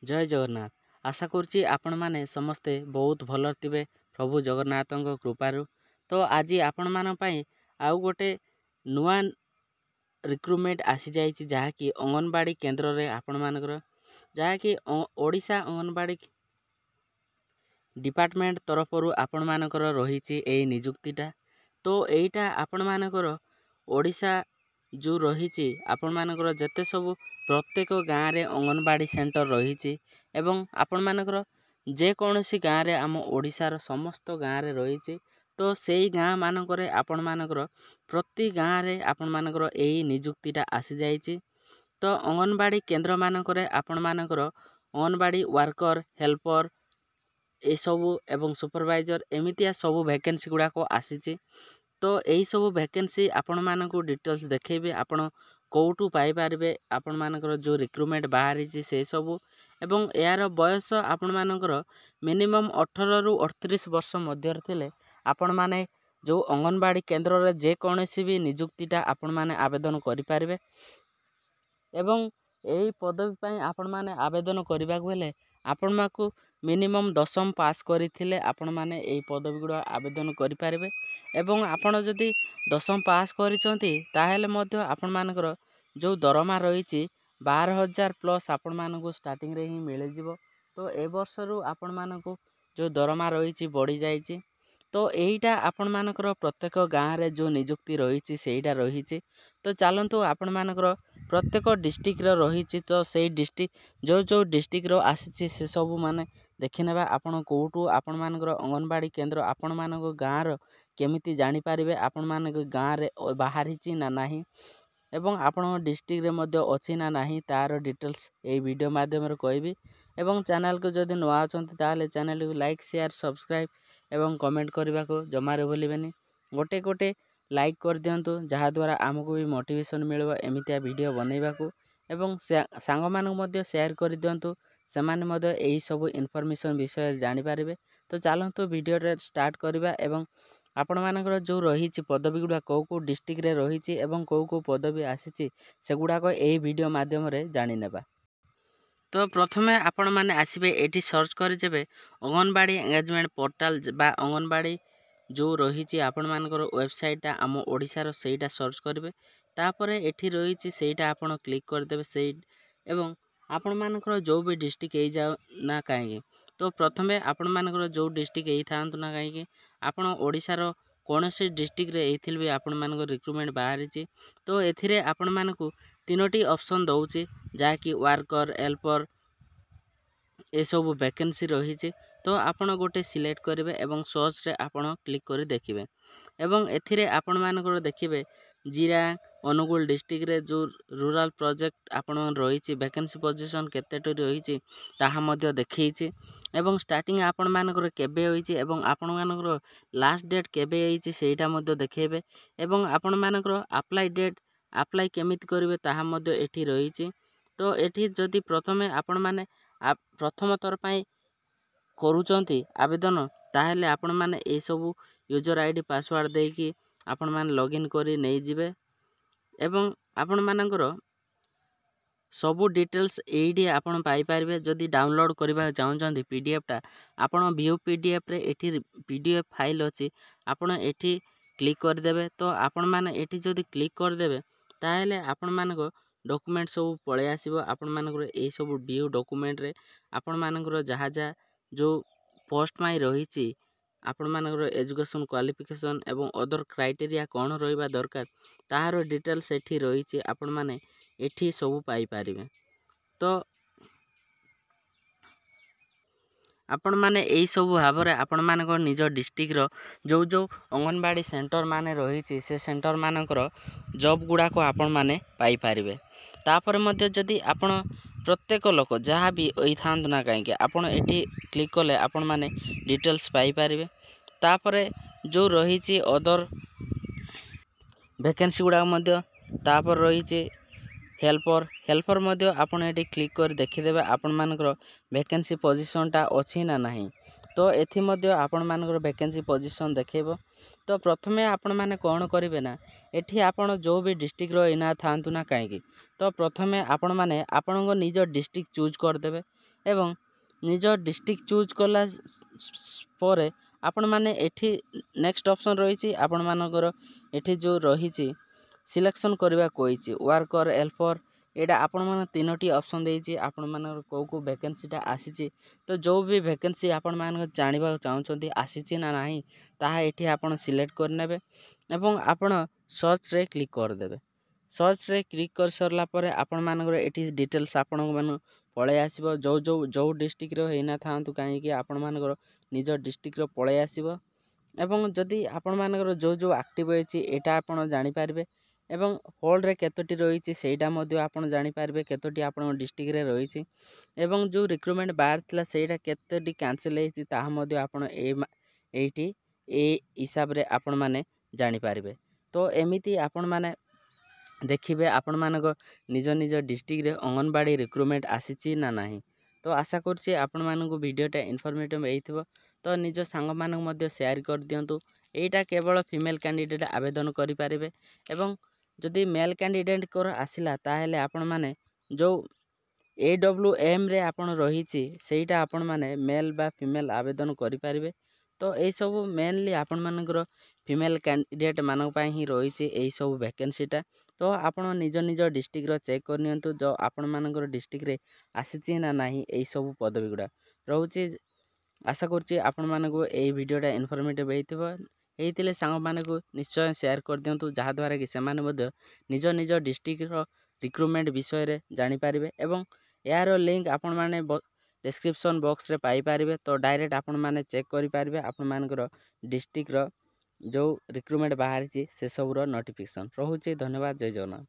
जय जगन्नाथ। आशा करुच्ची आपण माने समस्ते बहुत भल थे प्रभु जगन्नाथ कृपारू। तो आज आपण मान पई आउ गोटे नुआ रिक्रुटमेंट आसी जाइए जहाँकि अंगनवाड़ी केन्द्र रे आपण मानकर जहाँकि ओडिशा अंगनवाड़ी डिपार्टमेंट तरफरु आपण मानकर रही निजुक्तिटा। तो यहीटा आपण मानकर ओडिशा जो रही आपण मानकर जते सब प्रत्येक गाँव में अंगनवाड़ी सेंटर रही एवं आपण मानकर जेकोसी गाँव में आम ओडिशार समस्त गाँव में रही। तो सेई गाँ मानकर आपण मानकर प्रति गाँव में आपण मानकर यही निजुक्तिटा आसी जाइए। तो अंगनवाड़ी केन्द्र मानकर आपण मानकर अंगनवाड़ी वर्कर हेल्पर ये सबू एवं सुपरवाइजर एमितिया सबू वैकेंसी गुड़ाक आसी। तो यही सब वैकेंसी आपण मानक डिटेल्स देखेबे आपण कौटू पाई पारिबे आपण मानकर जो रिक्रुटमेंट बाहरी से सबू एवं यार बयस आपण मानकर मिनिमम 18 रु 38 वर्ष मध्य थिले आपण माने जो अंगनवाड़ी केन्द्र रे जेकोसी भी निजुक्तिटा आपण माने आवेदन करि पारिबे। एवं यही पदवी पाई आपण माने आवेदन करबा बेले आपण माकू मिनिमम 10वीं पास करथिले आपण माने यही पदवी गुड़ा आवेदन करि पारिबे। एवं आपण जदि 10वीं पास करिसंती ताहेले मध्य आपण मानकर जो दरमा रही 12,000 प्लस आपण मानकू स्टार्टिंग रे ही मिल जिवो। तो ए वर्षरू आपण मानकू जो दरमा रही बढ़ी जाइए। तो यहीटा आपण मानकर प्रत्येक गाँव रे जो निजुक्ति रही सेहीटा रही। तो चलतु आपण मानकर प्रत्येक डिस्ट्रिक्ट रही। तो से डिस्ट्रिक्ट जो डिस्ट्रिक्ट रो आसी से सब माने देखि नेबा आपण कोटू आपण मानकर अंगनवाड़ी केन्द्र आपण मानक गाँव रो केमिति जानि पारिबे आपण मानक गाँव रे बाहरी ना नाही एवं आपण डिस्ट्रिक्ट रे मध्य अछि ना नाही तार डिटेल्स ए वीडियो माध्यम रे कहबी। एवं चैनल को जदि नुआ अछंती ताले चैनल को लाइक शेयर सब्सक्राइब एवं कमेंट करने को जमारे भूलिबेनी। गोटे गोटे लाइक कर दिंतु जहाँ द्वारा आमको भी मोटिवेशन मिलबो एमितिया वीडियो बनैबा को एवं सांग मानक मध्य शेयर कर दिंतु से माने मध्य एही सब इनफॉरमेशन विषय जानि पारिबे। तो चलतु वीडियो रे स्टार्ट करबा एवं आपण मानकर जो रही पदवी गुड़ा कौ डिस्ट्रिक्ट रे रही एवं कौ पदवी आसी से गुड़ाक यही वीडियो माध्यम रे जानि नेबा। तो प्रथमे आपण माने आसीबे एटी सर्च करि जेबे अंगनवाड़ी एंगेजमेंट पोर्टल बा अंगनवाड़ी जो रही आपण मानकर वेबसाइटा आम ओडिशार सेटा सर्च करेंगे। तापर एठी रही सेटा आपण क्लिक करदेवे से एवं आपण मानकर जो भी डिस्ट्रिक्ट हो जाओ ना कहीं। तो प्रथमे आपण मानकर जो डिस्ट्रिक्ट यही था ना कहीं आपण ओडिशार कौन सी डिस्ट्रिक्ट रे एथिल भी आपण मानकर रिक्रुटमेंट बाहरी। तो एथिरे आपण मानकू 3टी ऑप्शन दउची जाकि वर्कर हेल्पर ये सब वैकेंसी रही। तो आपण गोटे सिलेक्ट करेंगे एवं सर्च रे आपण क्लिक कर देखिए एवं एथिरे आपण मानकर देखिए जीरा अनुगुल डिस्ट्रिक्ट रे जो रूरल प्रोजेक्ट आपण रही वैकेंसी पोजीशन केतेटी रही ताहा मध्य देखैछि एवं स्टार्टिंग आपण मानकर केबे होईछि एवं आपण मानकर लास्ट डेट केबे होईछि सेटा मध्य देखैबे एवं आपण मानकर अप्लाई डेट अप्लाई केमिति करिवे ताहा मध्य एठी रही। तो एठी जदि प्रथमे आपण माने प्रथम थर पई करूचंती आवेदन ताहेले आपण माने ए सब यूजर आईडी पासवर्ड देकी आपण माने लॉगिन करी नै जिवे एवं आपण मानकर सबू डिटेल्स एडी आपण पाई पारिबे। जदि डाउनलोड करबा चाहउचंती पीडीएफ टा आपण व्यू पीडीएफ रे एठी पीडीएफ फाइल अछि आपण एठी क्लिक कर देबे। तो आपण माने एठी जदि क्लिक कर देबे ताहेले आपण मानक डॉक्यूमेंट सब पळे आसीबो। आपण मानकर ए सब ड्यू डॉक्यूमेंट रे आपण मानकर जहा जहा जो पोस्ट माई रही आपण मानकर एजुकेशन क्वालिफिकेशन एवं अदर क्राइटेरिया कौन रहिबा दरकार ताहार डिटेल्स एठी रही आपण माने एठी सब पाई पारिबे। तो आपण माने एई सब भाव रे आपण मानकर निज डिस्ट्रिक्ट रो जो जो अंगनवाड़ी सेंटर माने रही से सेंटर मानकर जॉब गुड़ा को आपण माने पाई पारिबे। तापर मध्य जदि आपण प्रत्येक लोक जहाँ भी था ना कहीं आपण एठी क्लिक कले आपण माने डिटेल्स पाई पारिबे। तापर जो रही अदर वैकेंसी गुड़ा मध्य तापर रही हेल्पर हेल्पर मध्य आपण एठी क्लिक कर देखिदेबे आपण मानकर वैकेंसी पोजीशन टा अछि ना नाही। तो एथि मध्य आपण मानकर वैकेंसी पोजीशन देखैबो। तो प्रथमे आपण मैंने कौन करेंगे ना एठी आपण जो भी डिस्ट्रिक्ट इना थांतु ना कहीं तो प्रथमे आपण मैंने आपण निज डिस्ट्रिक्ट चूज करदे एवं निज डिस्ट्रिक्ट चूज कला पर आपण मैंने एठी नेक्स्ट ऑप्शन रही आपण मानकर एठी जो रही सिलेक्शन करने कही वर्कर हेल्पर एटा आपण मैंने तीनोटी ऑप्शन देती आपण मान कौ वैकेंसीटा आसी तो जो भी वैकेंसी आपण मान जानवा चाहते आसी ना नहीं ताहा एठी आपण सिलेक्ट करने एवं आपण सर्च रे क्लिक करदे सर्च रे क्लिक कर सरला पर आपण मानकर एठी डिटेल्स आपण मान पलि आसो जो जो जो डिस्ट्रिक्ट होना था कहीं आपण मानकर निज डिस्ट्रिक्ट पलि आसो एवं जदि आपण मानकर जो जो एक्टिव होती एटा आपण जानीपारे एवं होल्ड रे केतोटी रही सेटा आपण जानीपारे केतोटी आपण डिस्ट्रिक्ट रे रही एवं जो रिक्रुटमेंट बाहर थिला सेटा केतोटी कैंसिल होती ताहा आपण एठी ए हिसाब रे आपण माने जानीपारे तो एमिति आपण माने देखिए आपण मानक निज निज डिस्ट्रिक्ट रे अंगनवाड़ी रिक्रुटमेंट आसी ना नहीं तो आशा करछि आपण मानक वीडियोटा इनफॉर्मेटिव होइथिबो तो निज सांग मानक मध्य शेयर कर दियंतु एटा केवल फीमेल कैंडिडेट आवेदन करि पारिबे एवं जदि मेल कैंडिडेट कर आसिला ताहेले आपण माने जो AWM रे आपण रहिछि सेटा आपण माने मेल बा फीमेल आवेदन करि पारिबे तो यही सब मेनली आपण मानकर फीमेल कैंडिडेट मानक पई ही रही यही सब वैकेंसीटा तो आपण निज निज डिस्ट्रिक्ट चेक करनियंतु जो आपण मानकर डिस्ट्रिक्ट रे आसीछि ना नाही यही सब पदवी गुड़ा रोचे आशा करछि आपण मानक एई वीडियोटा इनफॉर्मेटिव हेइथिबो हेइतिले सांग मानक निश्चय शेयर कर दियंतु जहा द्वारा कि सेमाने मध्य निज निज डिस्ट्रिक्ट रो रिक्रुटमेंट विषय रे जानि पारिबे एवं यार लिंक आपण माने डिस्क्रिप्शन बॉक्स रे पाई पारिबे तो डायरेक्ट आपण माने चेक करि पारिबे आपण मानकर डिस्ट्रिक्ट रो जो रिक्रुटमेंट बाहर से सब नोटिफिकेशन रोचे धन्यवाद जय जगन्नाथ।